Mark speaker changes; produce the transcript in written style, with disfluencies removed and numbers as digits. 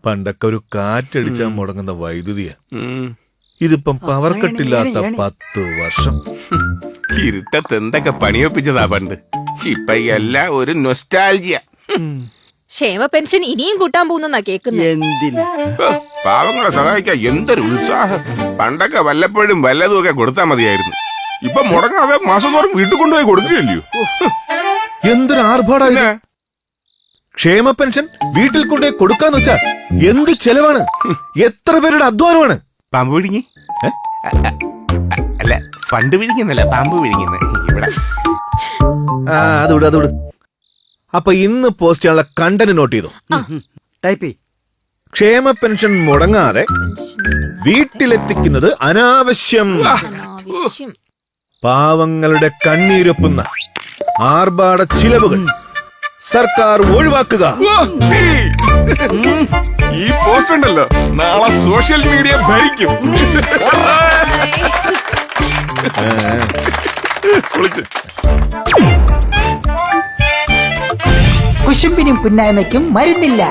Speaker 1: പണ്ടൊക്കെ ഒരു കാറ്റടിച്ചാൽ മുടങ്ങുന്ന വൈദ്യുതിയാ. ഇതിപ്പം പവർ കട്ടില്ലാത്ത 10 വർഷം.
Speaker 2: ഇരുട്ടത്ത് എന്തൊക്കെ പണിയൊപ്പിച്ചതാ പണ്ട്. ഇപ്പൊ എല്ലാം ഒരു നൊസ്റ്റാൾജിയ.
Speaker 3: ക്ഷേമ പെൻഷൻ ഇനിയും കൂട്ടാൻ പോകുന്നാ കേൾക്കുന്നത്.
Speaker 2: പാവങ്ങളെ സഹായിക്കാൻ എന്തൊരു ഉത്സാഹം. പണ്ടൊക്കെ വല്ലപ്പോഴും വല്ലതും ഒക്കെ കൊടുത്താൽ മതിയായിരുന്നു. ഇപ്പൊ മുടങ്ങാതെ മാസം തോറും വീട്ടിൽ കൊണ്ടുപോയി കൊടുക്കുകയല്ലയോ.
Speaker 1: എന്തൊരു ആർഭാടാ. ക്ഷേമ പെൻഷൻ വീട്ടിൽ കൊണ്ടുപോയി കൊടുക്കാന്ന് വെച്ചാ എന്ത് ചെലവാണ്, എത്ര പേരുടെ അധ്വാനമാണ്.
Speaker 2: പാമ്പ് വിഴുങ്ങി അല്ല, ഫണ്ട് വിഴുങ്ങുന്നല്ല, പാമ്പ് വിഴുങ്ങുന്ന ഇവിടെ.
Speaker 1: അതുവിട്. അപ്പൊ ഇന്ന് പോസ്റ്റ് ചെയ്യാനുള്ള കണ്ടന്റ് നോട്ട് ചെയ്തു.
Speaker 4: ടൈപ്പ്.
Speaker 1: ക്ഷേമ പെൻഷൻ മുടങ്ങാതെ വീട്ടിലെത്തിക്കുന്നത് അനാവശ്യം. പാവങ്ങളുടെ കണ്ണീരൊപ്പുന്ന ആർഭാട ചിലവുകൾ സർക്കാർ ഒഴിവാക്കുക.
Speaker 2: ഈ പോസ്റ്റ് ഉണ്ടല്ലോ, നാളെ സോഷ്യൽ മീഡിയ ഭരിക്കും.
Speaker 5: കുശുമ്പിനും പുന്നായ്മയ്ക്കും മരുന്നില്ല.